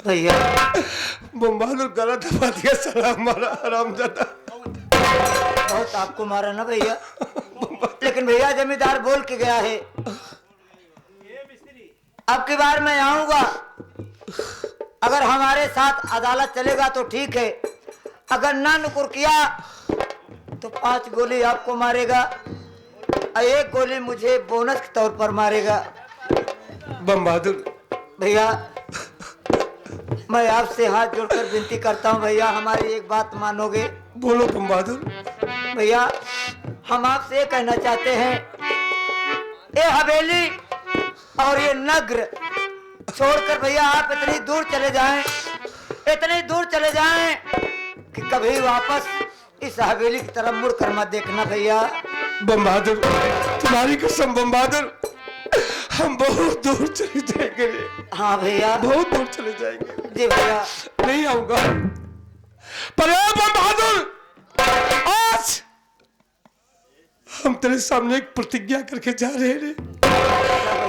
भैया बम बहादुर गला दबा दिया साला हमारा हरामजादा। बहुत आपको मारा ना भैया, लेकिन भैया जमींदार बोल के गया है अब की बार मैं आऊंगा, अगर हमारे साथ अदालत चलेगा तो ठीक है, अगर ना नुकुर किया तो 5 गोली आपको मारेगा और 1 गोली मुझे बोनस के तौर पर मारेगा। बम बहादुर भैया मैं आपसे हाथ जोड़कर विनती करता हूँ भैया, हमारी एक बात मानोगे? बोलो बम बहादुर। भैया हम आपसे ये कहना चाहते हैं, ये हवेली और ये नगर छोड़कर भैया आप इतनी दूर चले जाएं, इतनी दूर चले जाएं कि कभी वापस इस हवेली की तरफ मुड़ कर मत देखना भैया। बम बहादुर तुम्हारी कसम बम बहादुर, हम बहुत दूर चले जाएंगे। हाँ भैया बहुत दूर चले जाएंगे। जी भैया नहीं आऊंगा, पर बम बहादुर आज हम तेरे सामने एक प्रतिज्ञा करके जा रहे हैं।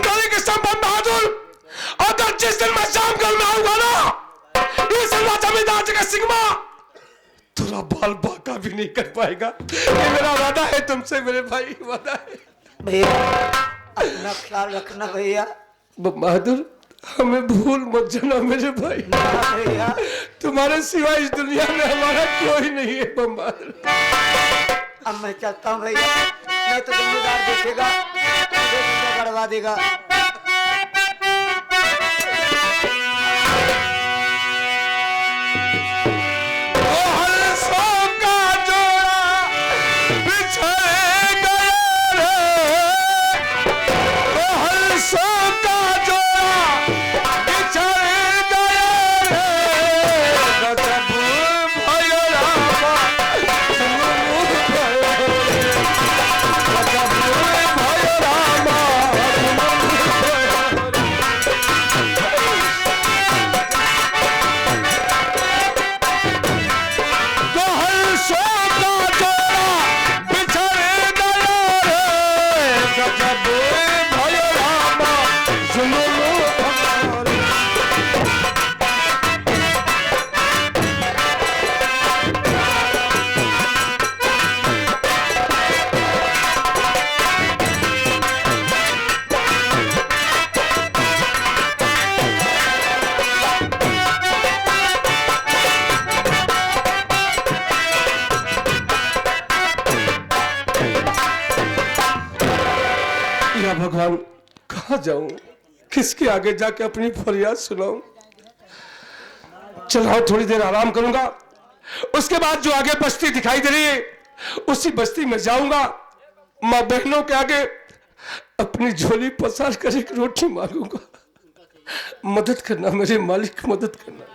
तेरी कसम बम बहादुर, अगर जिस दिन मैं शाम घर में आऊंगा ना, ये सलवा जमींदार जगह सिंगमा तेरा बाल बाका भी नहीं कर पाएगा। ये मेरा वादा है तुमसे मेरे भाई, वादा है। भैया अपना ख्याल रखना भैया। बम बहादुर हमें भूल मत जाना मेरे भाई। भैया तुम्हारे सिवा इस दुनिया में हमारा कोई नहीं है बम बहादुर। अब मैं चलता हूँ भैया, नहीं तो जिम्मेदार देखेगा मुझे गड़वा देगा। भगवान कहाँ जाऊं, किसके आगे जाके अपनी फरियाद सुनाऊं? चलाओ थोड़ी देर आराम करूंगा, उसके बाद जो आगे बस्ती दिखाई दे रही है उसी बस्ती में जाऊंगा। माँ बहनों के आगे अपनी झोली पसार कर एक रोटी मांगूंगा। मदद करना मेरे मालिक, मदद करना।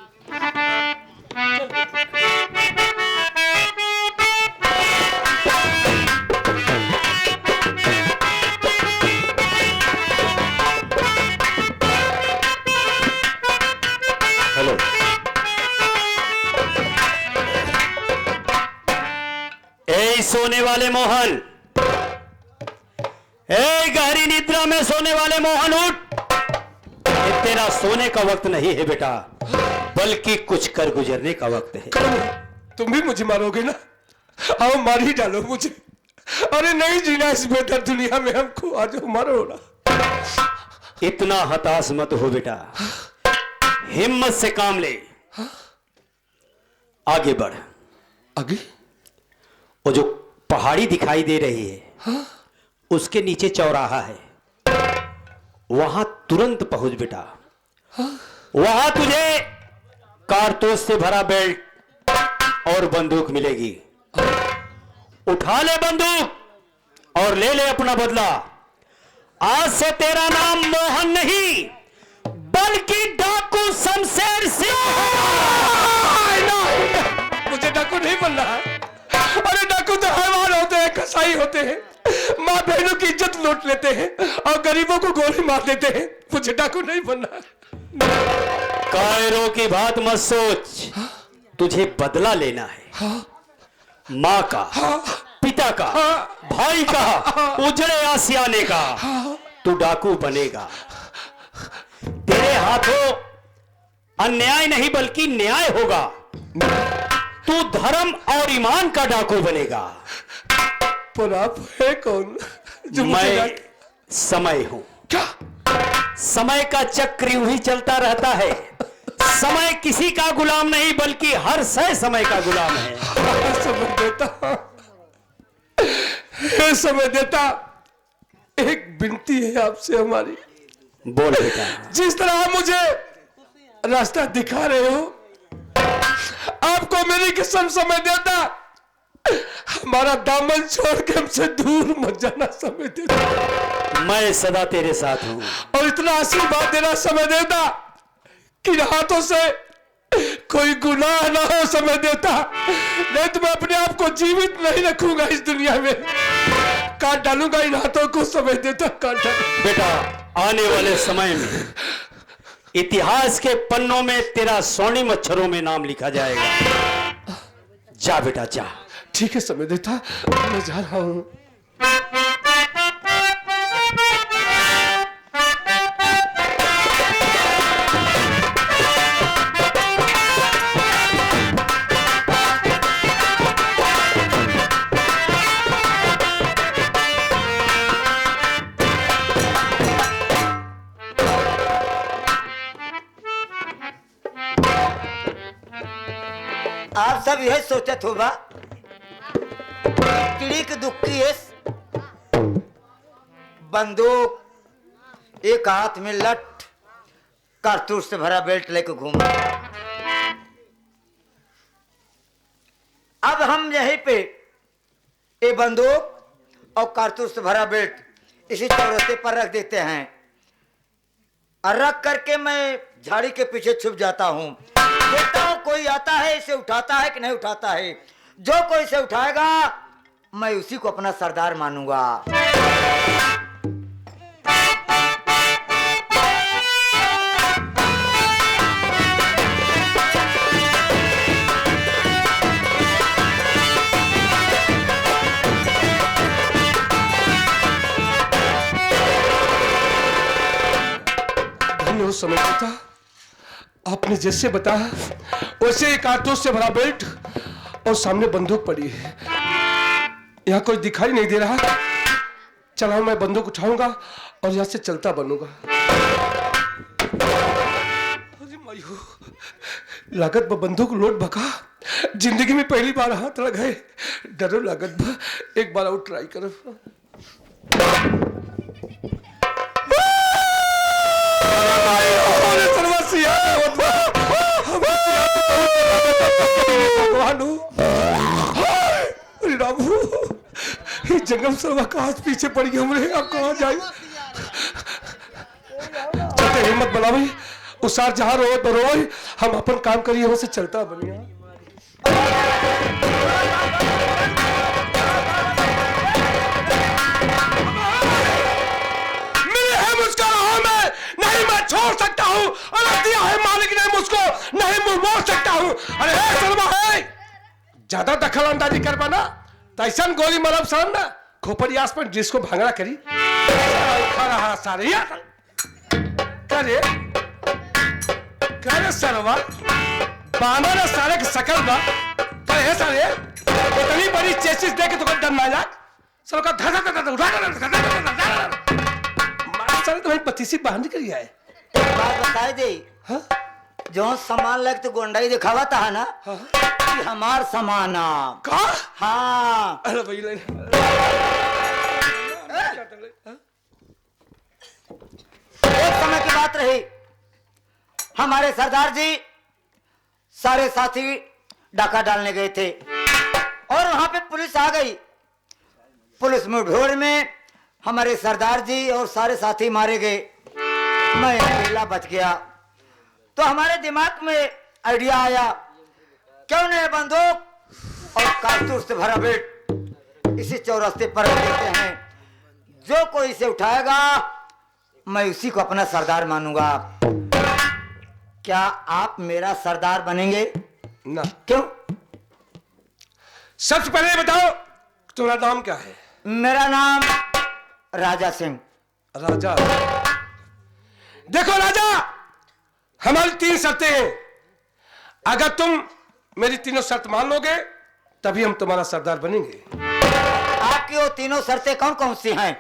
सोने वाले मोहन, ए गहरी निद्रा में सोने वाले मोहन उठ। ये तेरा सोने का वक्त नहीं है बेटा, बल्कि कुछ कर गुजरने का वक्त है। तुम भी मुझे मारोगे ना? आओ मार ही डालो मुझे। अरे नहीं जीना इस बेहतर दुनिया में, हमको आज मारो ना। इतना हताश मत हो बेटा, हिम्मत से काम ले, आगे बढ़। आगे? वो जो पहाड़ी दिखाई दे रही है, हाँ? उसके नीचे चौराहा है, वहां तुरंत पहुंच बेटा। हाँ? वहां तुझे कारतूस से भरा बेल्ट और बंदूक मिलेगी। उठा ले बंदूक और ले ले अपना बदला। आज से तेरा नाम मोहन नहीं, बल्कि डाकू शमशेर सिंह। मुझे डाकू नहीं बनना है। अरे डाकू तो हैवान होते हैं, कसाई होते हैं, माँ बहनों की इज्जत लूट लेते हैं और गरीबों को गोली मार देते हैं। मुझे डाकू नहीं बनना है। कायरों की बात मत सोच, तुझे बदला लेना है। हाँ? माँ का, हाँ? पिता का, हाँ? भाई का, उजड़े आसियाने का। तू डाकू बनेगा। तेरे हाथों अन्याय नहीं बल्कि न्याय होगा। तू धर्म और ईमान का डाकू बनेगा। पर आप है कौन जो मैं समय हूं। क्या? समय का चक्र यूं ही चलता रहता है। समय किसी का गुलाम नहीं बल्कि हर समय का गुलाम है। समय देता, एक विनती है आपसे हमारी। बोल बेटा। जिस तरह आप मुझे रास्ता दिखा रहे हो, आपको मेरी कसम समय देता, हमारा दामन छोड़ के हमसे दूर मत जाना समय देता। मैं सदा तेरे साथ हूं। और इतना आशीर्वाद देना समय देता कि हाथों से कोई गुनाह ना हो समय देता, नहीं तो मैं अपने आप को जीवित नहीं रखूंगा इस दुनिया में, काट डालूंगा इन हाथों को समय देता, काट डालूंगा। बेटा आने वाले समय में इतिहास के पन्नों में तेरा स्वर्णिम अक्षरों में नाम लिखा जाएगा। जा बेटा जा। ठीक है समय देता, मैं जा रहा हूं। आप सब यह सोचत होगा चिड़ी की दुखी है, बंदूक एक हाथ में लट, कारतूस से भरा बेल्ट लेकर घूम। अब हम यहीं पे ये बंदूक और कारतूस से भरा बेल्ट इसी चौराहे पर रख देते हैं, और रख करके मैं झाड़ी के पीछे छुप जाता हूं। देखता हूं कोई आता है, इसे उठाता है कि नहीं उठाता है। जो कोई इसे उठाएगा मैं उसी को अपना सरदार मानूंगा। धन्यवाद समय देता, आपने जैसे बताया वैसे एक कारतूस से भरा बेल्ट और सामने बंदूक पड़ी है। यहाँ कोई दिखाई नहीं दे रहा। चला मैं बंदूक उठाऊंगा और यहाँ से चलता बनूंगा। अरे मायू, लागत ब बंदूक लोड भगा, जिंदगी में पहली बार हाथ लग गए। डरो लागत ब, एक बार और ट्राई करो। जंगल सरवा का हाथ पीछे पड़ गया हमरे, अब कहाँ जाए। चलते हिम्मत बनावे, उसार जहां रोए तो रोए, हम अपन काम करिए वहां से चलता बनिया। मिले है मुझका राह में, नहीं मैं छोड़ सकता हूँ। अरे दिया है मालिक ने मुझको, नहीं मुंह मोड़ सकता हूँ। अरे सरवा है, ज्यादा दखल अंदाजी कर पाना तैसन गोली मरब सन ना खोपड़ी आस पर जिसको भांगड़ा करी खा रहा सारे यार। करे करे सरवा बाना ना सारे के सकल बा करे सारे इतनी बड़ी चेसिस दे के तो डर ना जाए। सर का धर धर धर उठा सारे तुम्हारी पतीसी बांध कर आए। एक बात बताए दे, हाँ जो सामान लग तो गोंडाई दिखावा था ना, कि हमार सामान का। हाँ अरे भाई ले एक समय की बात रही, हमारे सरदार जी सारे साथी डाका डालने गए थे और वहां पे पुलिस आ गई। पुलिस मुठभेड़ में हमारे सरदार जी और सारे साथी मारे गए, मैं अकेला बच गया। तो हमारे दिमाग में आइडिया आया, क्यों नहीं बंदूक और कारतूस से भरा बेल्ट इसी चौरास्ते पर रख देते हैं। जो कोई इसे उठाएगा मैं उसी को अपना सरदार मानूंगा। क्या आप मेरा सरदार बनेंगे? ना। क्यों? सबसे पहले बताओ तुम्हारा नाम क्या है? मेरा नाम राजा सिंह। राजा। देखो राजा, हमारी 3 शर्तें हैं। अगर तुम मेरी तीनों शर्त मान लोगे तभी हम तुम्हारा सरदार बनेंगे। आपकी वो तीनों शर्तें कौन कौन सी हैं?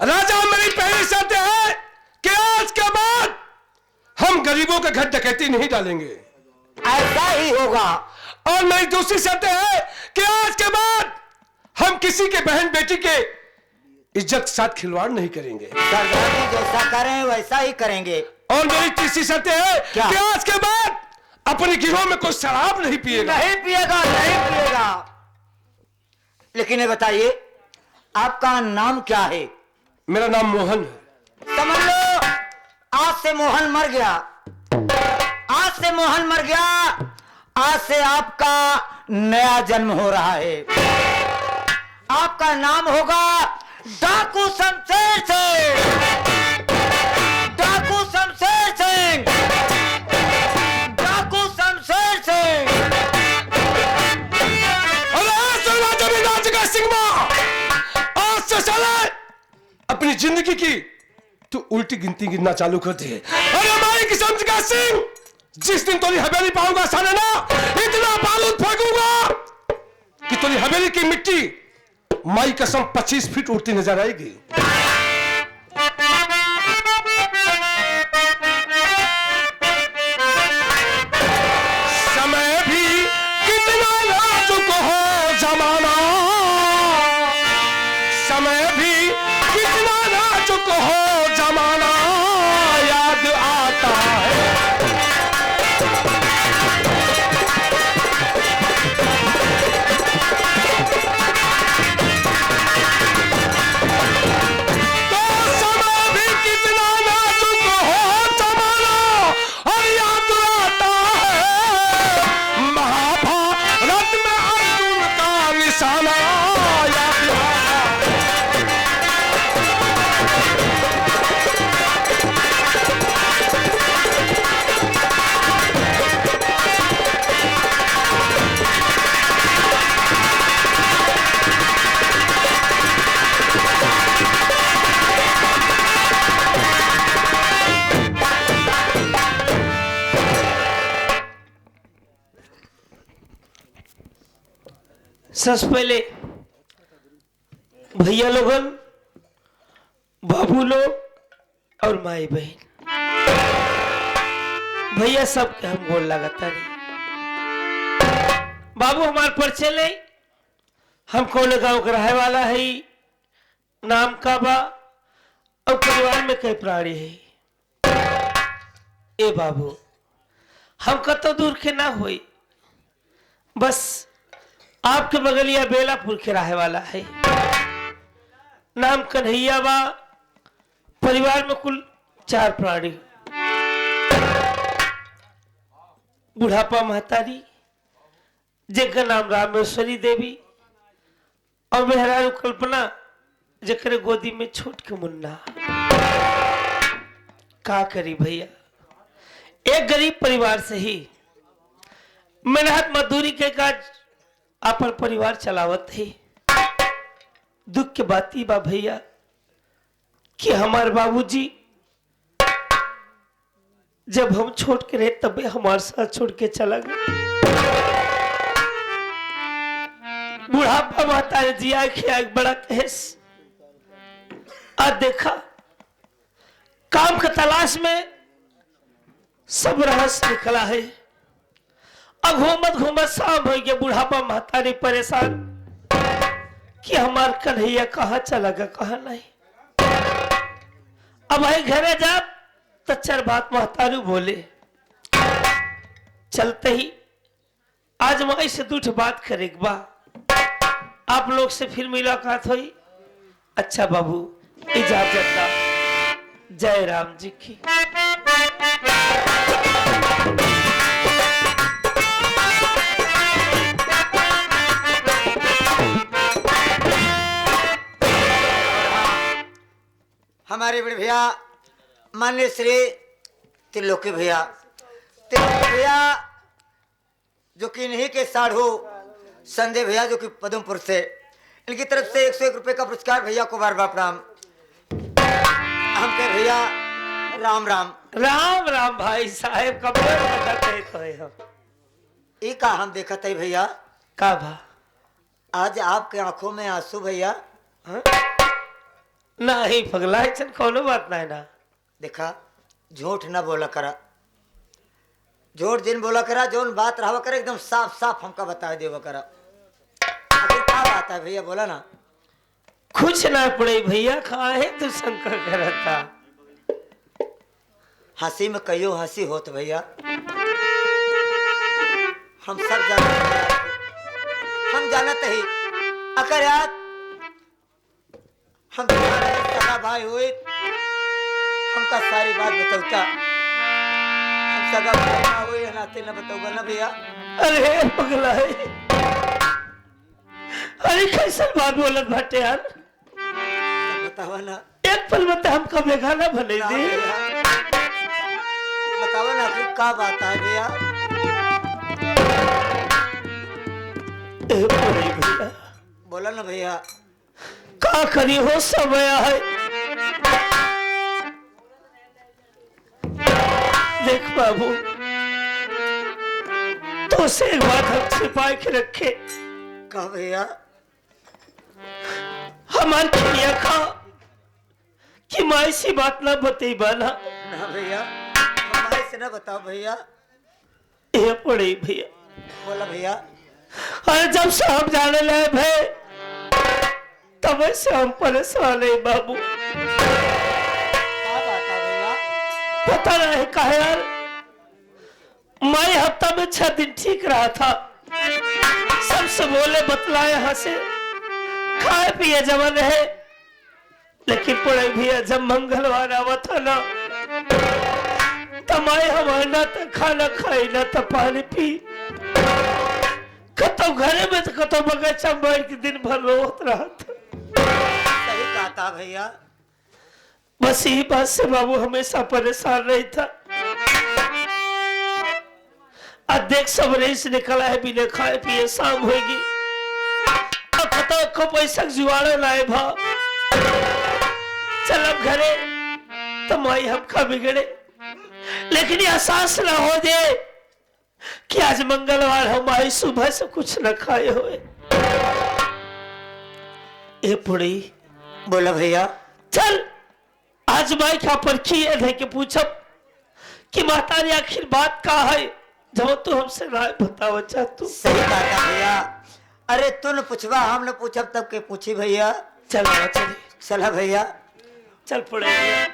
राजा, मेरी पहली शर्त है कि आज के बाद हम गरीबों के घर डकैती नहीं डालेंगे। ऐसा ही होगा। और मेरी दूसरी शर्त है कि आज के बाद हम किसी के बहन बेटी के इज्जत के साथ खिलवाड़ नहीं करेंगे। सरदार जी जैसा करें वैसा ही करेंगे। और मेरी तीसरी शर्त है क्या? कि आज के बाद अपने गिरोह में कोई शराब नहीं पिएगा। नहीं पिएगा, नहीं पिएगा। लेकिन ये बताइए, आपका नाम क्या है? मेरा नाम मोहन है। समझ लो, आज से मोहन मर गया। आज से मोहन मर गया। आज से आपका नया जन्म हो रहा है। आपका नाम होगा डाकू शमशेर सिंह। डाकू शमशेर सिंह। डाकू शमशेर सिंह। आज से साला अपनी जिंदगी की तू उल्टी गिनती गिनना चालू कर दे। अरे हमारी किस्म का सिंह, जिस दिन तेरी हवेली पाऊंगा साले ना, इतना बारूद फेंकूंगा कि तेरी हवेली की मिट्टी माई कसम 25 फीट उड़ती नजर आएगी। समय भी कितना नाजुक हो जमाना, समय भी कितना नाजुक हो जमाना, याद आता है। तो समय भी कितना नाजुक हो जमाना और याद आता है। महाभारत में अर्जुन का निशाना याद आता है। सबसे पहले भैया लोगन, बाबू लोग और माई बहन, भैया सबके हम गोल लगाता नहीं। बाबू हमारे परिचय ले, हम कौन गांव का रहे वाला है, नाम का बा और परिवार में कई प्राणी है। ए बाबू, हम कतो दूर के ना होई, बस आपके बगलिया बेलापुर के रहे वाला है। नाम कन्हैया बा, परिवार में कुल 4 प्राणी, बुढ़ापा महतारी जिनका नाम रामेश्वरी देवी और मेहरारू कल्पना जकरे गोदी में छोट के मुन्ना। का करी भैया, एक गरीब परिवार से ही मेहनत मजदूरी के काज अपन परिवार चलावत है। दुख के बात ही बा भैया कि हमारे बाबूजी जब हम छोड़ के रहे तबे हमारे साथ छोड़ के चला गया। बुढ़ापा माता ने जिया खिया एक बड़ा कहस। आज देखा काम का तलाश में सब रहस्य निकला है। अब घूमत शाम हो गया, बुढ़ापा महतारी परेशान कि हमार कन्हैया कहाँ चला गया कहाँ नहीं। अब भाई घरे जा तो 4 बात महतारू बोले। चलते ही आज माई से 2 बात करेगा बा, आप लोग से फिर मुलाकात हुई। अच्छा बाबू, इजाजत दा। जय राम जी की। हमारे बड़े भैया मान्य श्री त्रिलोकी भैया जो कि इन्हीं के साढ़ू संजय भैया जो कि पदमपुर से, इनकी तरफ से 101 रुपए का पुरस्कार। भैया को बार बार प्रणाम। हम कह भैया राम राम। राम राम भाई साहेब कब बताते तो है हम ई का हम देखत है भैया, का भा आज आपके आंखों में आंसू भैया। हाँ? नहीं पगला ऐसन कोनो बात नहीं ना। देखा झूठ ना बोला करा, झूठ जिन बोला करा, जोन बात रहा करा एकदम साफ साफ हमका बता देवा करा। आखिर क्या बात है भैया, बोला ना। कुछ ना पड़े भैया, काहे तू शंका करता। हंसी में कईयो हंसी होत भैया, हम सब जानते हैं, हम जानत ही। अगर यार हम तुम्हारे सगा भाई हुए, हमका सारी बात बताऊता। हम सगा भाई ना हुए नाते न बताऊगा ना भैया। अरे पगला है, अरे कैसे बात बोलत भट्टे यार, बतावा ना। एक पल में हम कब बेगाना बने ना थे। भैया, बतावा ना आखिर क्या बात है भैया। भैया बोला ना भैया। का करी हो समय है। देख बाबू, तो से एक बात हम छिपा के रखे। कहा भैया। हमार खिया खा कि माँ सी बात ना बते बना। ना भैया, हमारे से ना बताओ भैया। ये पड़े भैया। बोला भैया। अरे जब से हम जाने लगे भाई, तब से हम परेशान है बाबू। क्या बात है भैया। पता नहीं कहा यार, मैं हफ्ता में 6 दिन ठीक रहा था, सबसे बोले बतलाए हंसे, खाए पिए जवन है। लेकिन पड़े भैया जब मंगलवार आवा था ना, तमाए हमारे ना तो खाना खाई ना तो पानी पी, कतो घरे में तो कतो बगीचा में बैठ के दिन भर रोत रहा था। सही कहा था भैया। बस यही बात से बाबू हमेशा परेशान रही था। आज देख सब रेस निकला है, बिना खाए पिए शाम होगी। अब कतो को पैसा जुआड़े लाए भाव, चल अब घरे तो माई हमका बिगड़े। लेकिन ये एहसास ना हो जाए कि आज मंगलवार हमारी सुबह से कुछ न खाए हुए। ए पुड़ी। बोला भैया। चल आज माई क्या परखी है कि पूछब कि माता ने आखिर बात का है, जब तू हमसे राय बताओ चाहतू। सही कहा था भैया। अरे तू न पूछवा, हम न पूछब तब के पूछी भैया। चल चल चला भैया। चल पड़े भैया।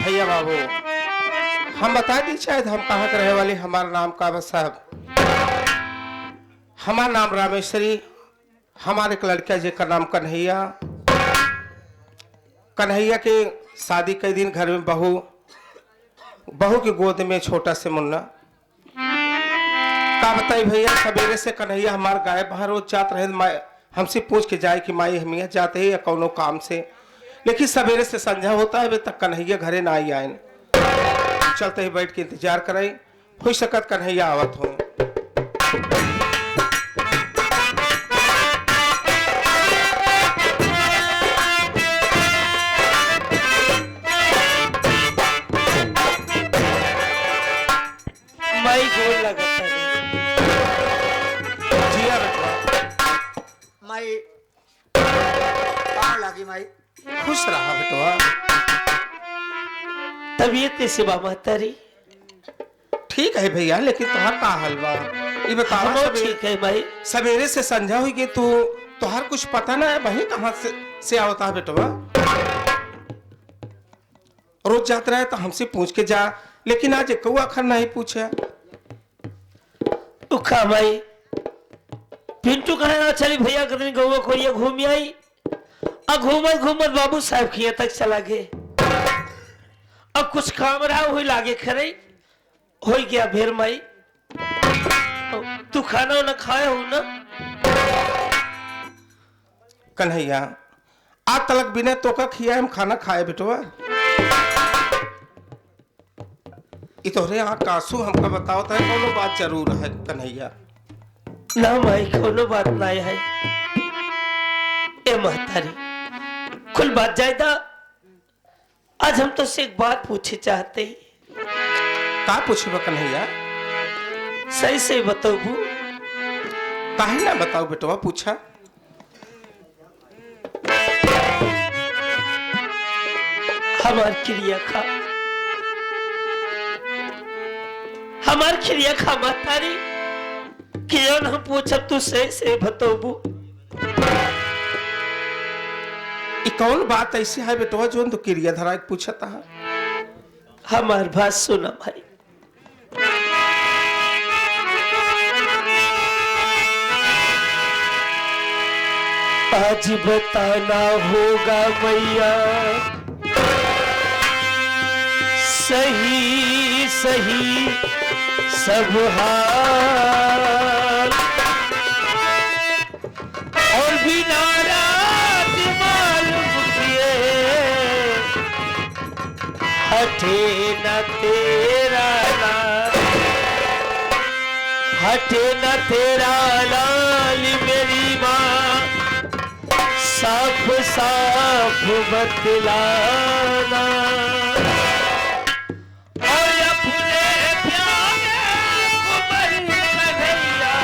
भैया बाबू, हम बता दी शायद हम कहाँ के रहे वाले। हमारा नाम काबा साहब, हमारा नाम रामेश्वरी, हमारे एक लड़का जेकर नाम कन्हैया। कन्हैया के शादी के दिन घर में बहू की गोद में छोटा से मुन्ना। का बताई भैया, सवेरे से कन्हैया हमारे गाय बाहर रोज जात रहे, हमसे पूछ के जाए कि माई हमिया जाते है या कोनो काम से। लेकिन सवेरे से संझा होता है, अभी तक कन्हैया घरे ना आई आए। चलते ही बैठ के इंतजार कराई, हो सकत कन्हैया आवत हो। माई गोल लगता है। जिया बेटवा, माई पाँव लागी माई। खुश रहा बेटवा। तबीयत कैसे बाबा तारी? ठीक है भैया, लेकिन तुम्हार का हाल बा ये बताओ। हम ठीक है भाई। सवेरे से संझा हुई कि तुहार कुछ पता ना है, वही कहाँ से आवता है बेटवा। रोज जाता रहे तो हमसे पूछ के जा, लेकिन आज एक अखर नहीं पूछा। उखा भाई पिंटू कहे ना चली भैया कदनी गौवा को ये घूम आई। अब घूमत घूमत बाबू साहब खिया तक चला गए। अब कुछ काम रहा हुई लागे खरे हो गया भेर माई। तू खाना ना खाया हो ना? कन्हैया आज तलक बिना तोका खिया हम खाना खाए बेटवा। ई तोहरे यहाँ कासू हमका बताओ था कोनो बात जरूर है कन्हैया। ना माई कोनो बात नहीं है। ए महतारी कुल बात जायदा, आज हम तो से एक बात पूछे चाहते हैं। का पूछबा कन्हैया? सही से बताबू। काहे ना बताओ बेटवा, पूछा। हमार क्रिया खा, हमार क्रिया खा महतारी, क्यों हम पूछब तू सही से बताबू। कौन बात ऐसी है बेटवा जो तो क्रिया धरा पूछा था? हमार बात सुना भाई। आज बताना होगा मैया सही सही सब हाल, और बिना रात मालूम किए हटे न तेरा लाल, हटे न तेरा लाल मेरी माँ, साफ साफ बतलाना। और अपने प्यारे को बड़ी कन्हैया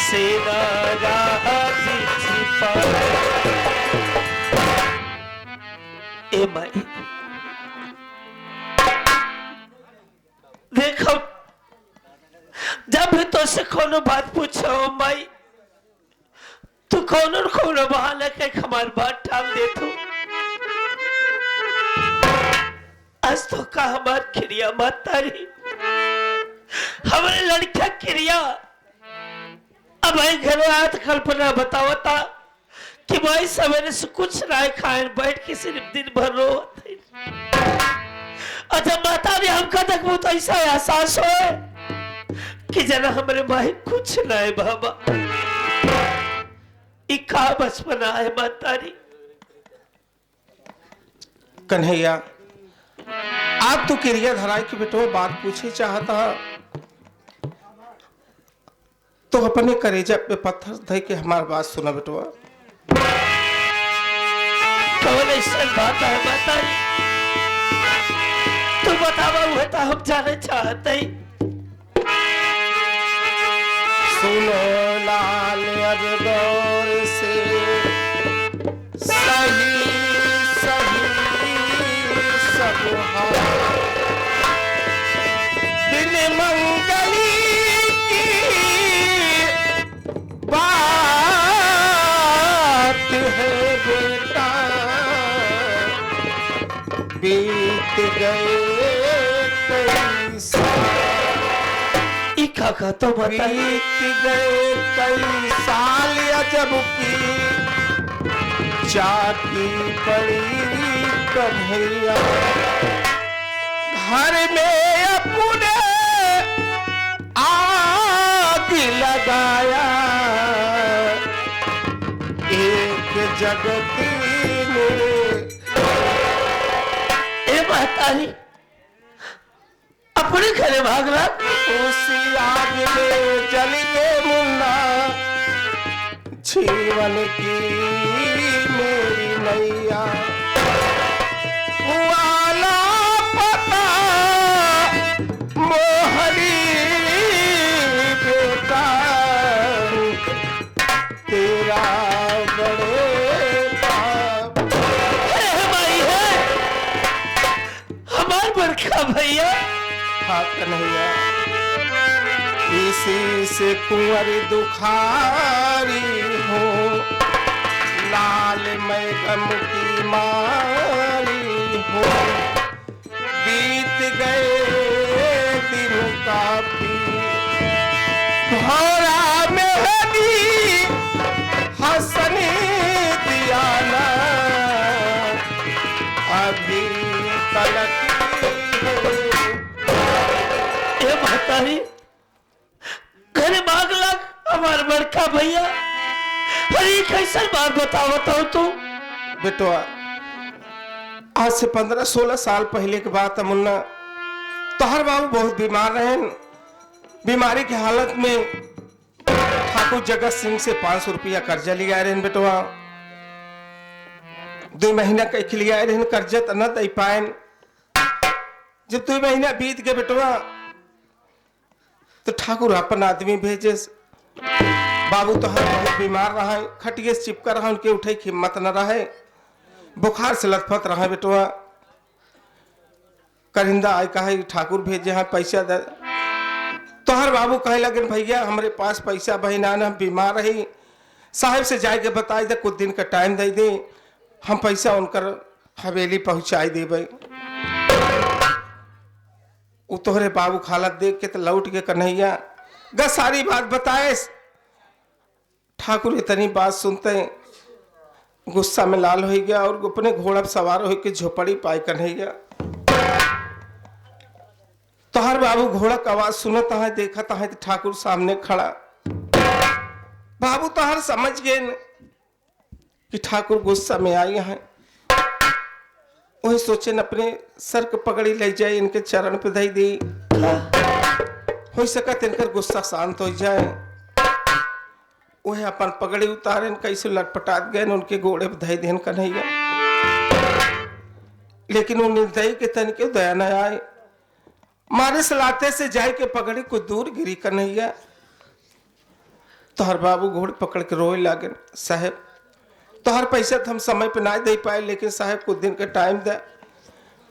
सेना राज छिपा। ए माई देखो, जब भी तो से कोनो बात पूछो माई, तू कौन बहाना के हमारी बात टाल दे तू। आज तो का हमार क्रिया महतारी, हमारे लड़का क्रिया, अब भाई घर आया तो कल्पना बतावता कि भाई सवेरे से कुछ राय खाए बैठ के सिर्फ दिन भर रो। अच्छा महतारी हमका तक वो तो ऐसा एहसास हो कि जना हमारे भाई कुछ ना है बाबा। इका बचपना है महतारी। कन्हैया आप तो क्रिया धराई की बेटो बात पूछे चाहता, तो अपने करेजा पे पत्थर धर के हमारी बात सुना बेटवा। कौन ऐसा बात है महतारी, तू बतावा हुआ तो हम जाने चाहते ही। सुनो लाल अब गौर से सही सही सब हाल, बिन मंगली की बात है बेटा, बीत गए कई साल, काका तो बीत गए कई साल अजब की चाकी पड़ी कन्हैया, घर में अपने आग लगाया, एक जगती ने। ए महतारी अपने घरे भागना, उसी आग में जल के मुन्ना, जीवन की मेरी नैया, वाला पता मोहरी बेटा, तेरा बड़े बाप। भाई है हमार बड़का भैया। हाँ कन्हैया इसी से कुंवर दुखारी हो, लाल मैं गम की मारी हो, बीत गए दिन काफी, भौरा मेहदी हंसने दिया ना, अभी तलक महतारी घरे भाग लग हमार बड़का भैया, अरे कैसा बात बताओ तू। बेटवा आज से 15-16 साल पहले की बात है मुन्ना। तोहर बाबू बहुत बीमार रहे। बीमारी की हालत में ठाकुर जगत सिंह से 500 रुपया कर्जा लिया रहे बेटवा। 2 महीना कह लिया रहे कर्जा तो न दे पाए। जब 2 महीना बीत गए बेटवा तो ठाकुर अपन आदमी भेजे। बाबू तो हर बहुत बीमार रहा है, खटिए से चिपका रहा, उनके उठे की हिम्मत न रहे, बुखार से लथपथ रहा बेटवा। करिंदा आय कहा ठाकुर भेजे हैं पैसा दे। तो हर बाबू कहे लगे भैया हमारे पास पैसा बहिना न, बीमार रही, साहब से जाके बताए दे कुछ दिन का टाइम दे दे, हम पैसा उनकर हवेली पहुंचाई देवे। वो तोहरे बाबू हालत देख के तो लौट के कन्हैया ग सारी बात बताए। ठाकुर इतनी बात सुनते गुस्सा में लाल हो गया और अपने घोड़ा पर सवार होकर झोपड़ी पाए कन्हैया। तोहर बाबू घोड़ा का आवाज सुनता है, देखता है तो ठाकुर सामने खड़ा। बाबू तोहर समझ गए कि ठाकुर गुस्सा में आई है। वही सोचे न अपने सर को पकड़ी ले जाए, इनके चरण पे दे दी, हो सकत इनकर गुस्सा शांत हो जाए। वह अपन पगड़ी उतारे कैसे लटपटात गए उनके घोड़े पे धई देन कन्हैया। लेकिन वो निर्दयी के तन के दया न आए, मारे सलाते से जाए के पगड़ी कुछ दूर गिरी कन्हैया। तो हर बाबू घोड़े पकड़ के रोए लागे, साहब तोहर पैसा तो हम समय पे ना दे पाए, लेकिन साहब कुछ दिन का टाइम दे।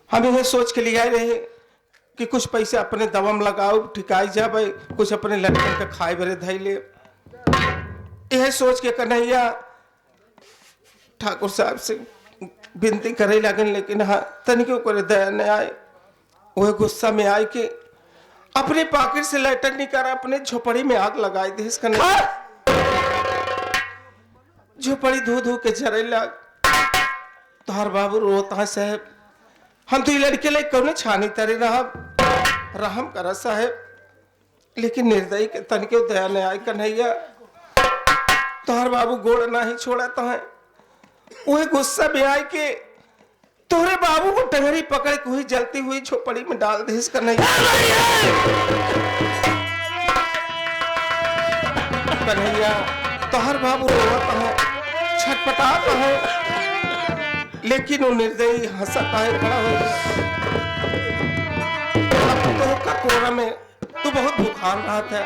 हम यह सोच के लिए रहे कि कुछ पैसा अपने दवम लगाओ, ठिकाई जाए, कुछ अपने लड़कन का खाए बरे धई ले। यह सोच के कन्हैया ठाकुर साहब से विनती करे लगन, लेकिन हाँ तनिको करे दया न आए। वह गुस्सा में आए कि अपने पॉकेट से लेटर निकाल अपने झोपड़ी में आग लगाई दे। झोपड़ी धो धो के जरे लग। तो हर बाबू रोता है, साहब हम तो ये लड़के ले कौन छानी तरे रहम करा साहब, लेकिन निर्दयी के तन के दया न आए कन्हैया। तो हर बाबू गोड़ ना ही छोड़ा तो है। वही गुस्सा में आए के तोहरे बाबू को टंगरी पकड़ के हुई जलती हुई झोपड़ी में डाल दे कन्हैया। कन्हैया तो हर बाबू रोता है, छटपटाता है, लेकिन वो निर्दयी हंसता है, खड़ा हो गया। तो का कोरा में तू बहुत भूखान रहा था,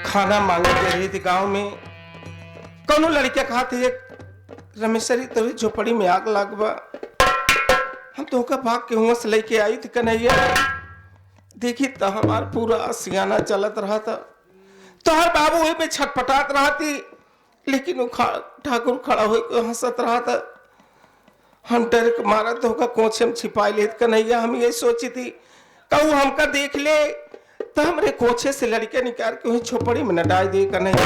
खाना मांगे दे रही थी गांव में। कौनो लड़कियां खाते एक रमेशरी तोरी झोपड़ी में आग लगवा। हम तो का भाग के हुआ से लेके आई थी कन्हैया। देखी तो हमार पूरा सियाना चलत रहा था। तो हर बाबू वही पे छटपटात रहा थी, लेकिन वो ठाकुर खड़ा हो हंसत रहा था। हम डर के मारा तो का कोचे में छिपाई ले कन्हैया। हम ये सोची थी कहूँ हमका देख ले तो हमरे कोचे से लड़के निकाल के वही झोपड़ी में न डाल दे कन्हैया।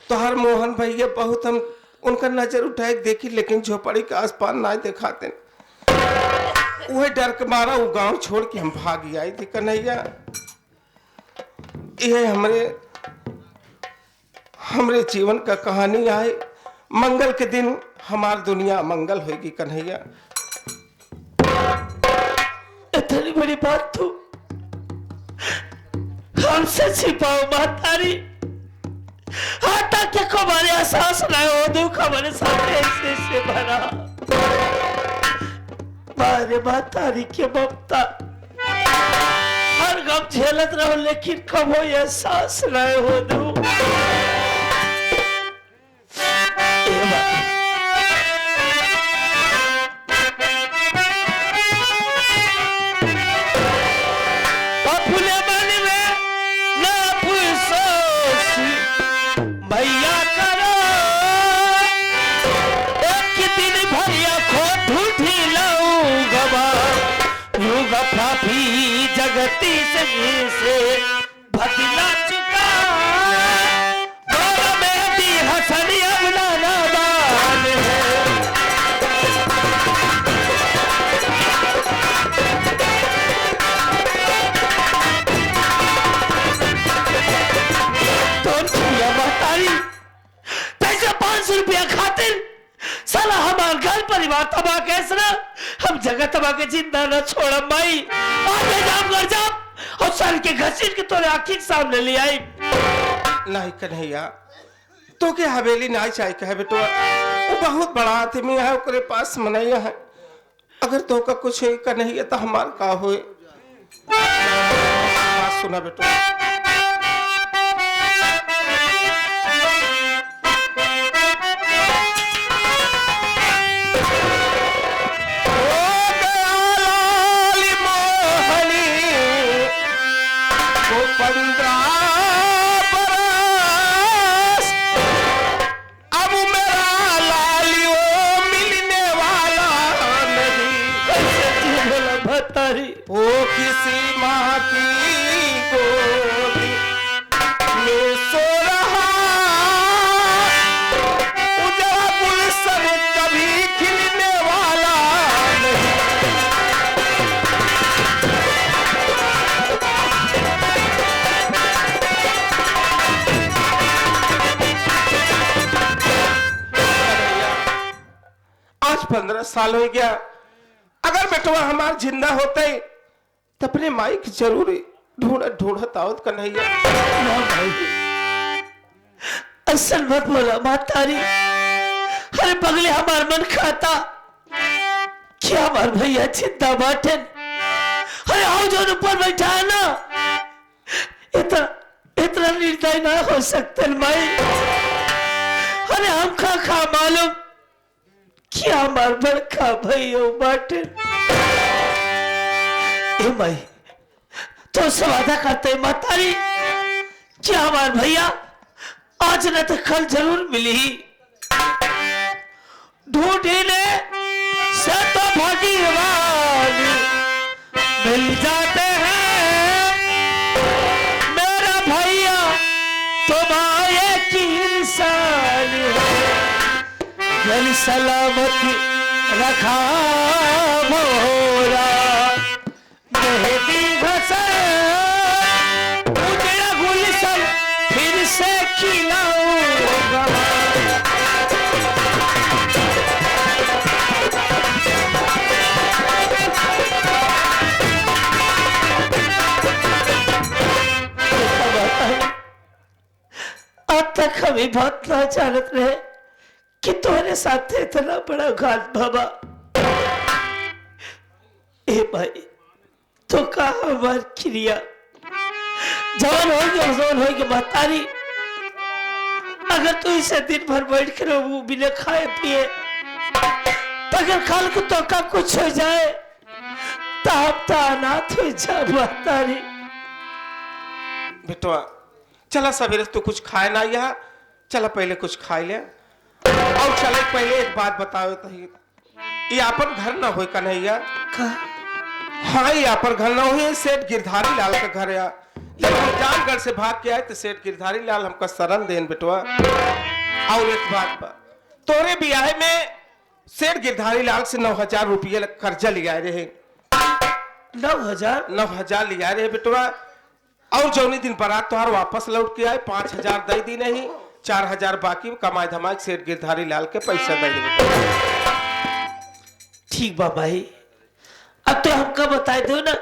तो हर मोहन भैया बहुत हम उनका नजर उठाए देखी, लेकिन झोपड़ी के आसपास ना दिखाते। वह डर के मारा वो गांव छोड़ के हम भाग आई थी कन्हैया। यह हमरे जीवन का कहानी आए। मंगल के दिन हमार दुनिया मंगल होगी कन्हैया। इतनी बड़ी बात तू हमसे छिपाओ मातारी। आता के को हमारे एहसास ना हो, दुख हमारे साथ ऐसे से भरा। मारे मातारी के ममता हर गम झेलत रहो, लेकिन कब हो एहसास ना हो दू। जगती से भटला चुका में भी हसनी अबला नादान है। तो तबा के जिंदा न छोड़ माई। आगे जाम कर जाम और सर के घसीट के तोरे आंखी के सामने ले आई। नहीं कन्हैया तो के हवेली ना चाहिए कहे बेटवा, वो बहुत बड़ा आदमी है, ओकरे पास मनैया है। अगर तो का कुछ है कन्हैया तो हमार का होए। बात सुना बेटवा, वो किसी माँ की गोदी में सो रहा, उजड़ा गुलशन कभी खिलने वाला नहीं। आज 15 साल हो गया। अगर बेटवा हमार जिंदा होते तो अपने माई की जरूरी ढूंढत आवत कन्हैया। ना भाई असल मत बोला मातारी। अरे पगले हमार मन खाता क्या हमार भैया जिंदा बाटे। अरे आओ जो ऊपर बैठा है ना, इतना निर्दय ना हो सकते माई। अरे हम खा मालूम क्या हमार बड़का भैया बाटे। ए भाई तो सब वादा करते हैं मातारी क्या हमार भैया आज न तो कल जरूर मिली। ढूंढने से तो भगवान मिल जाते हैं। मेरा भैया तुम्हारे की इंसान है, सलामती रखा मोरा मेहदी घसे उजड़ा गुलशन फिर से खिलाऊंगा। अब तक हमें बहुत ना जानत रहे कि तुम्हारे साथ इतना बड़ा घात बाबा। ए भाई तो कहा हमार क्रिया जवान होगी महतारी। अगर तू इसे दिन भर बैठ कर वो बिना खाए पिए तो अगर कल को तो का कुछ हो जाए तो हम तो अनाथ हो जाए महतारी। बेटवा चला सवेरे तू कुछ खाए ना, यहाँ चला पहले कुछ खाए ले और चले। पहले एक बात बताओ तो ये अपन घर ना हो कन्हैया। हाँ ये अपन घर ना हो, सेठ गिरधारी लाल का घर है। जब हम जानगढ़ से भाग के आए तो सेठ गिरधारी लाल हमका शरण देन बेटवा। और एक बात तोरे ब्याह में सेठ गिरधारी लाल से 9,000 रुपये कर्जा लिया रहे। 9,000 लिया रहे बेटवा। और जौनी दिन बारात तुहार वापस लौट के आए 5,000 दे दी नहीं, 4,000 बाकी कमाई धमाई सेठ गिरधारी लाल के पैसा दे दे। ठीक बा भाई, अब तो हमका बता दो ना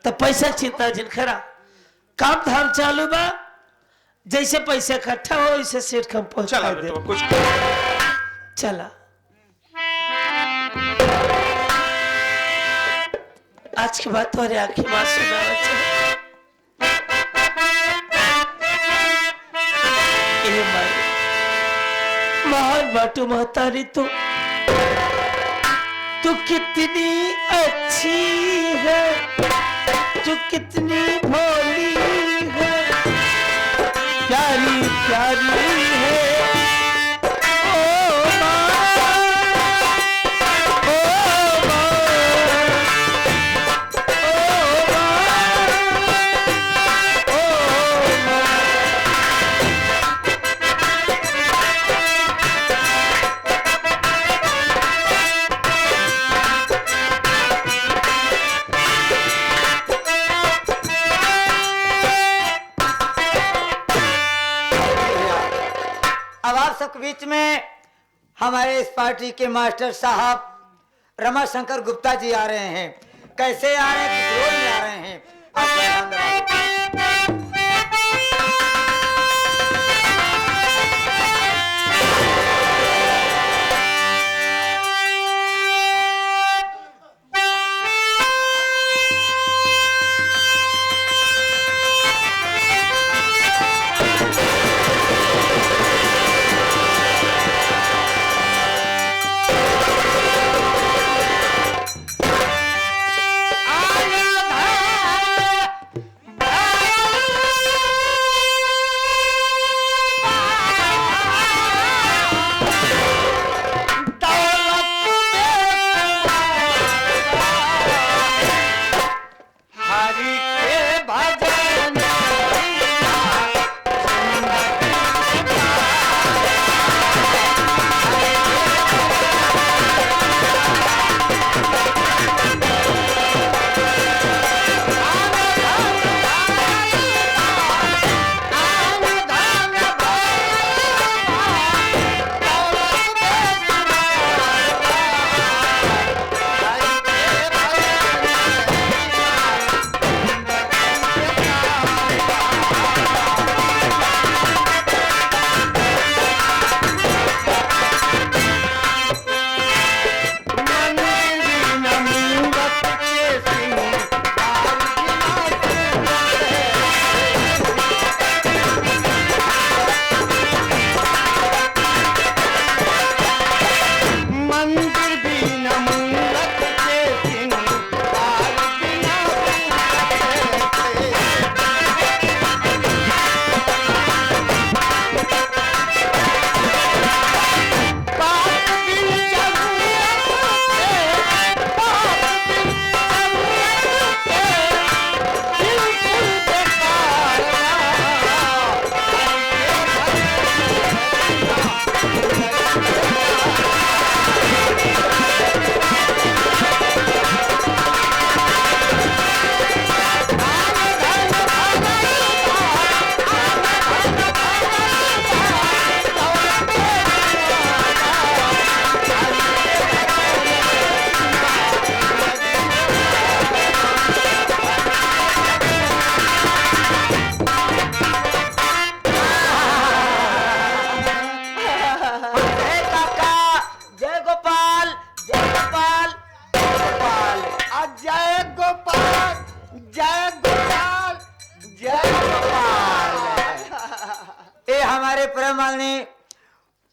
तो पैसा चिंता जिन खरा काम धाम चालू बा। जैसे पैसा इकट्ठा हो वैसे सेठ हम पहुंचा दे। कुछ चला आज की बात तुम्हारे आंखें बात सुना महान बाटू महतारी तू कितनी अच्छी है, तू कितनी भोली है, प्यारी प्यारी है। ओ माँ, ओ माँ, ओ माँ, अब आप सबके बीच में हमारे इस पार्टी के मास्टर साहब रमाशंकर गुप्ता जी आ रहे हैं। कैसे आ रहे हैं, किस रोल में आ रहे हैं, आप ध्यान रखिए।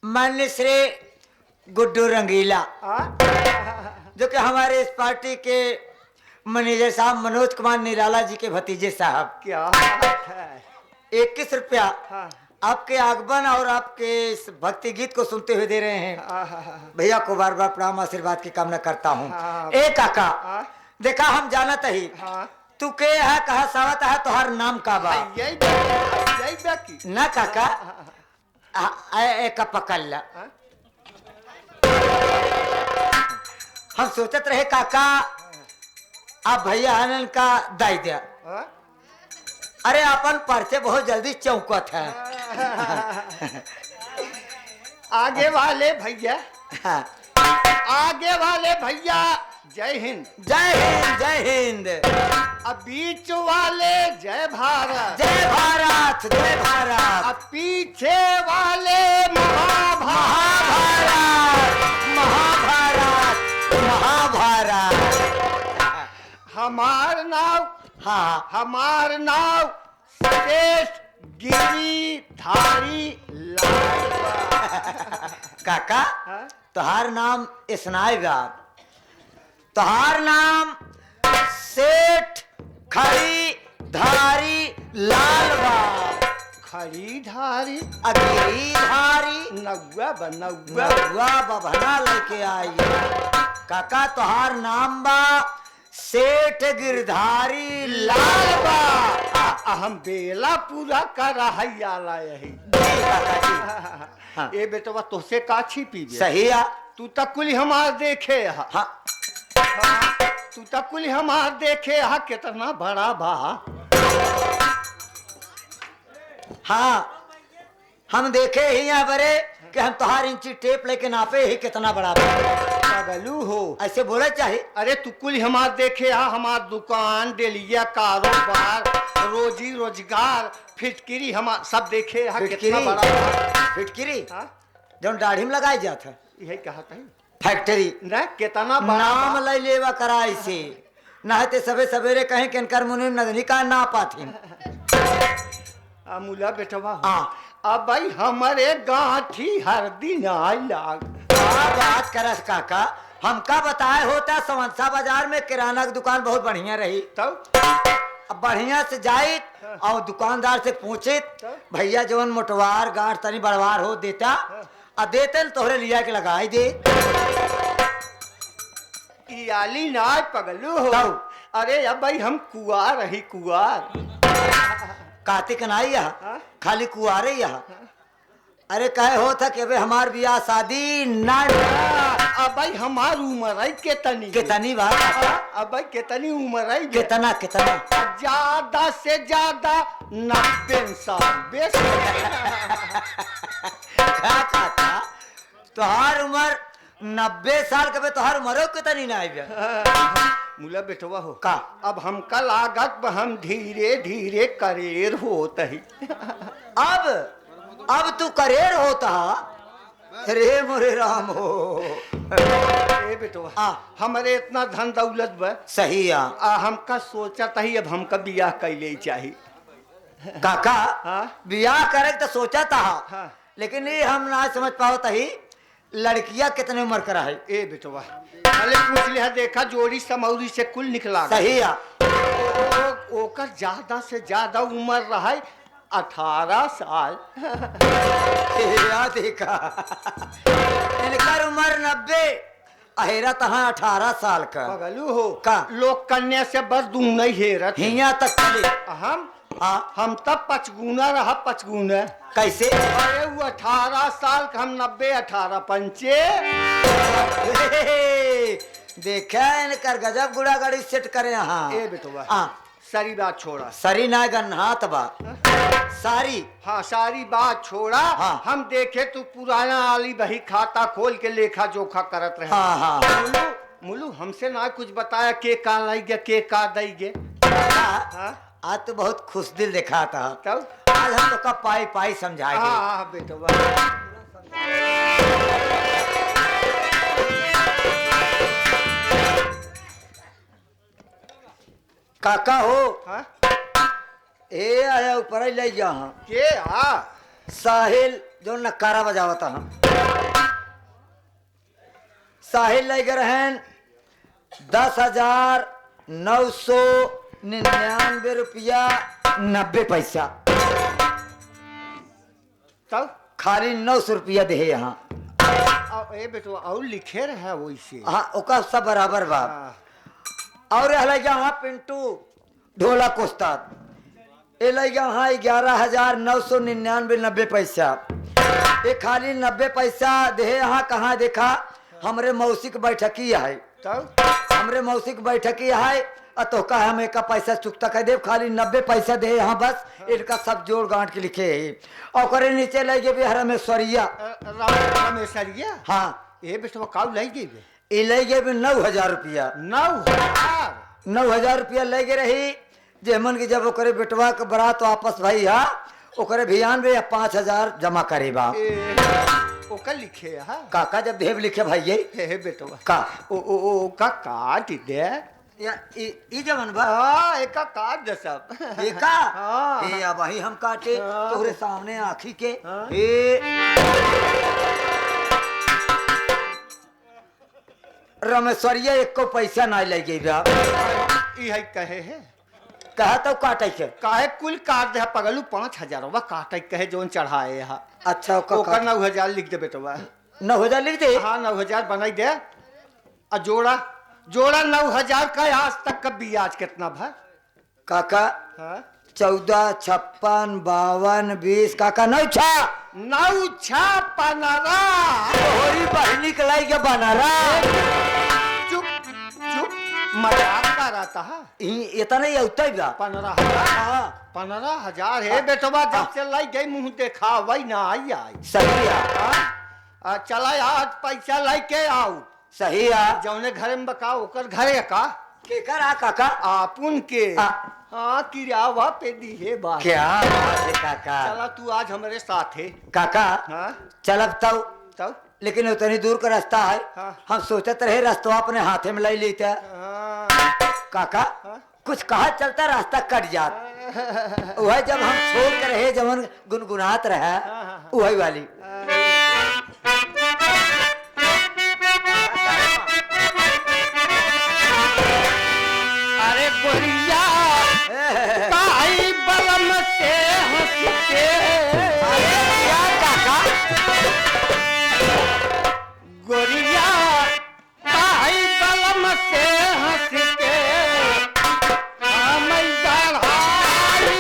माननीय श्री गुड्डू रंगीला जो कि हमारे इस पार्टी के मैनेजर साहब मनोज कुमार निराला जी के भतीजे साहब। क्या 21 रुपया आपके आगमन और आपके इस भक्ति गीत को सुनते हुए दे रहे हैं। भैया को बार बार प्रणाम आशीर्वाद की कामना करता हूँ। ए काका देखा हम जानत ही तू के है कहा सावत है तोहर नाम का बा यही ना काका एक पकड़ ला। हम सोचत रहे काका आप भैया आनंद का दाई दिया। अरे अपन पर्चे बहुत जल्दी चौकत है। आगे वाले भैया आगे वाले भैया जय हिंद जय हिंद जय हिंद। अब बीच वाले जय भारत जय भारत जय भारत। अब पीछे वाले महाभारत महाभारत महाभारत। हमार नाव हाँ हमार नाव शेष गिरिधारी लाल काका तोहार नाम स्नाएगा। तोहार नाम सेठ खरीधारी लाल बा। खरीधारी अगिरीधारी नौवा नौवा बभना लेके आई। काका तोहार नाम बा सेठ गिरधारी लाल बा। हम बेला पूरा कर रहा यही हाँ। ए बेटवा तोसे का छिपी सही है। तू तक कुल हमार देखे हाँ। तू तक कुल हमार देखे कितना बड़ा बा। हाँ हम देखे ही यहाँ बरे कि हम तोहार इंची टेप लेके नापे ही कितना बड़ा बा। पगलू हो। ऐसे बोले चाहे। अरे तू कुल हमार देखे हा, हमार दुकान डेलिया कारोबार रोजी रोजगार फिटकिरी हमार सब देखे हा, कितना बड़ा बा। फिटकिरी हाँ? जो दाढ़ी में लगाई जाता है यही कहा था फैक्ट्री ना, कितना बड़ा नाम बा। ले लेवा कराई से नहते सबे सवेरे कहीं कि इनकर मुनि नगनी का ना पाथी। मुला बेटवा हो। हाँ। अब भाई हमारे गांठी हर दिन आई लाग। क्या बात करस काका, हमका बताए होता समंसा बाजार में किराना की दुकान बहुत बढ़िया रही। तब अब बढ़िया से जाए और दुकानदार से पूछे भैया जवन मोटवार गांठ तनी बड़वार हो देता और देते न तोहरे लिया के लगाई दे। इयाली ना पगलू हो। तब? अरे अब भाई हम कुआर रही कुआर। कार्तिक नाई यहाँ हाँ? खाली कुआरे यहाँ। अरे कहे हो था कि अबे हमार बियाह शादी ना अब भाई हमार उम्र है कितनी कितनी बात काका? अब भाई कितनी उम्र है कितना कितना ज्यादा से ज्यादा 90 साल बेस। क्या काका तुहार उम्र 90 साल के बे तुहार उम्र कितनी ना आई मुला बेटवा हो का? अब हमका लागत बा हम धीरे धीरे करेर होत ही। अब तू करेर होता रे मोरे राम हो। ए बेटवा हाँ। हमारे इतना धन दौलत बा सही है हमका सोचा ही अब हमका बियाह कैले ही चाहिए। काका। हाँ? बियाह करे तो सोचा था हाँ। लेकिन ये हम ना समझ पाओ तही लड़कियां कितने उम्र करा है। ए बेटवा पहले पूछ लिया देखा जोड़ी समौरी से कुल निकला सही है ओकर ज्यादा से ज्यादा उम्र रहा 18 साल। या देखा इनकर उम्र 90 अहेरा तहाँ 18 साल का पगलू हो का? लोग कन्या से बस दू नहीं हेरत हिया तक चले। हम तब 5 गुना रहा 5 गुना। कैसे अरे वो 18 साल का हम 90 18 पंचे। देखा इनकर गजब गुड़ा गाड़ी सेट करे यहाँ। ए बेटवा हाँ सारी बात छोड़ा। सरी ना गन्हात बा सारी। हाँ सारी बात छोड़ा। हाँ। हम देखे तू पुराना आली बही खाता खोल के लेखा जोखा करत रहे। हाँ हाँ मुलू हमसे ना कुछ बताया के का लाई गया के का दई गे। हाँ? आज तो बहुत खुश दिल देखा था। तब आज हम तो कब पाई पाई समझाएंगे। हाँ बेटवा काका हो हाँ? ए आया ऊपर ले जा के साहिल जो नकारा बजावता हम साहिल ले गए हैं 10,999 रुपया 90 पैसा। तब खाली 900 रुपया दे यहाँ। ए बेटवा और लिखे रहे वैसे। हाँ ओका सब बराबर बा। हाँ। और यहाँ पिंटू ढोला कोस्ताद ए लग यहाँ 11,999 90 पैसा। ये खाली 90 पैसा दे यहाँ कहाँ देखा हमरे मौसिक बैठकी है। तब हमरे मौसिक बैठकी है तो का हम एक पैसा चुकता कर दे खाली 90 पैसा दे यहाँ बस इनका सब जोड़ गांठ के लिखे है। और नीचे लगे भी हरमेश्वरिया रामेश्वरिया। हाँ ए बेटवा काउ लाई गई ये ले गए भी 9,000 रुपया। 9,000 रुपया ले गए रही जेमन की जब ओकरे बेटवा के बरात वापस भाई हा ओकरे भियान में 5,000 जमा करे बा। ओकर लिखे हा काका जब देव लिखे भाई हे बेटवा का ओ का काट दे या ई जवन बा हाँ एक काट दे सब देखा हाँ। ए अब ही हम काटे हाँ। तोरे सामने आँखी के हाँ। ए रमेश्वरिया एक को पैसा ना ले गई बा। ई कहे है कहा तो काटे के काहे कुल काट दे पगलू 5,000 काटे कहे जोन चढ़ाए हा। अच्छा ओकर 9,000 लिख दे बेटवा। 9,000 लिख दे। हाँ 9,000 बनाई दे। आ जोड़ा 9,000 का आज तक का ब्याज कितना भा काका हाँ? 14 56 52 20 काका 9 छा 9 6 15 होरी बहनी कलाई के बनारा चुप चुप मजाक कर रहा था। इतना ही होता ही बा 15,000 15,000 है बेटवा जब से लाई गई मुंह देखा वही ना आई सही है चला आज पैसा लाई के आओ सही है। जौने घर में बका ओकर घरे का केकर आ काका? आपुन के आ। हाँ किरावा पे दिए बात। क्या बात है काका? चला तू आज हमारे साथ है। काका हाँ चलब तब, तब लेकिन उतनी दूर का रास्ता है। हाँ। हम सोचत रहे रास्ता अपने हाथे में ले लेते। हाँ। काका हाँ। कुछ कहा चलता रास्ता कट जात। वह जब हम छोड़ कर रहे जमन गुनगुनात रहे वही वाली। अरे गोरिया काई बलम से हंस के क्या काका? गोरिया काई बलम से हंस के हमें गढ़ाई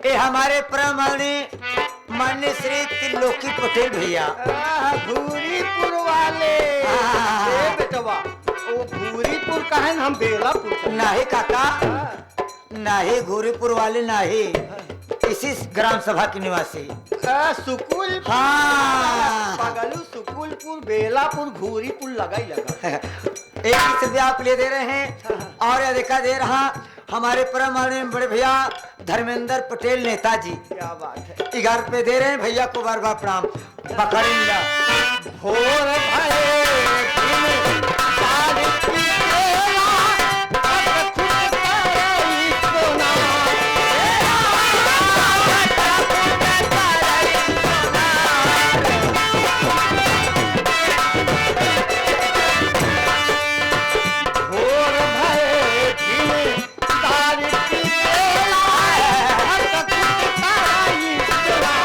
ये हमारे माननीय श्री त्रिलोकी पटेल भैया भूरीपुर वाले। ए बेटवा वो भूरीपुर का है हम बेलापुर का। नाही काका, नाही घोरीपुर वाले नाही, इसी ग्राम सभा के निवासी। सुकुल हाँ। पगलू सुकुलपुर बेलापुर घूरीपुर लगा ही लगा। एक ही से भी आप ले दे रहे हैं और यह देखा दे रहा हमारे परम माननीय बड़े भैया धर्मेंद्र पटेल नेताजी। क्या बात है। 11 रुपए दे रहे हैं भैया को बार बार प्रणाम। पकड़ी मिला भोर भये दिन तारीख तेरा, अब खुद तारी सोना। भोर भये दिन तारीख तेरा, अब खुद तारी सोना।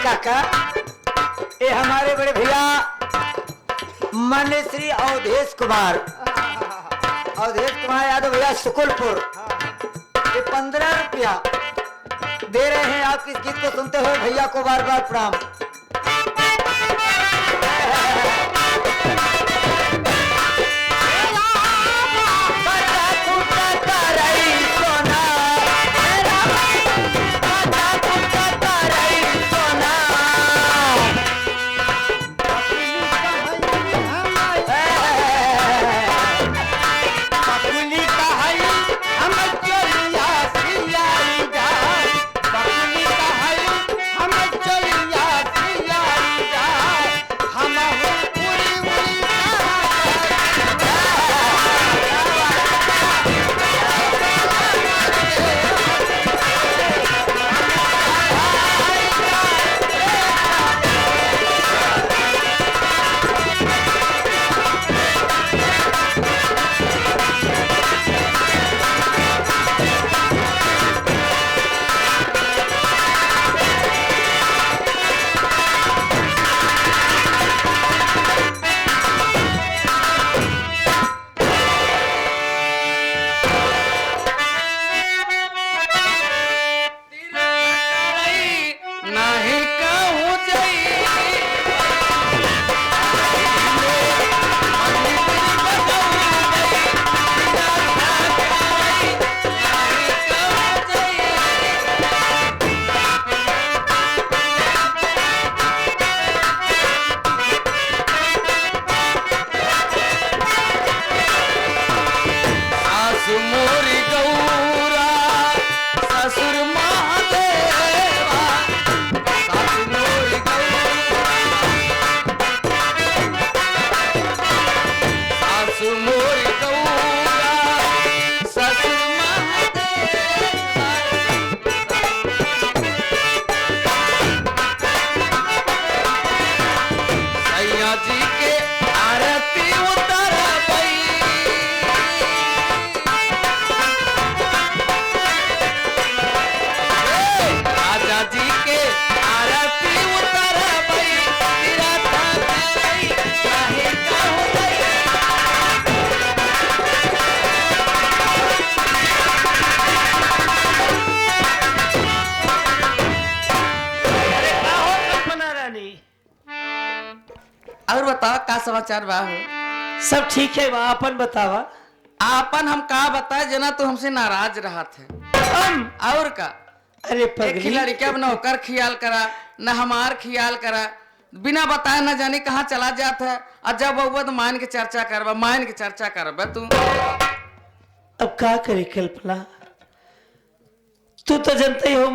काका ये हमारे बड़े भैया मान्य श्री अवधेश कुमार यादव भैया सुकुलपुर, ये 15 रुपया दे रहे हैं। आप इस गीत को सुनते हुए भैया को बार बार प्रणाम। हम चलिया राजा जी के आरती उतरबई राजा जी के आरती उतरबई तेरा ताई काहे का होई अरे का हो कल्पना रानी? और बताओ का समाचार बा हो सब ठीक है वहाँ अपन बतावा। आपन हम का बताए जना तू हमसे नाराज रहा थे हम और का अरे एक पगली लड़का न होकर ख्याल करा न हमार ख्याल करा बिना बताए न जाने कहाँ चला जाता है और जब वो तो मान के चर्चा करबा मान के चर्चा करबा तू अब का करे कल्पना, तू तो जनता ही हो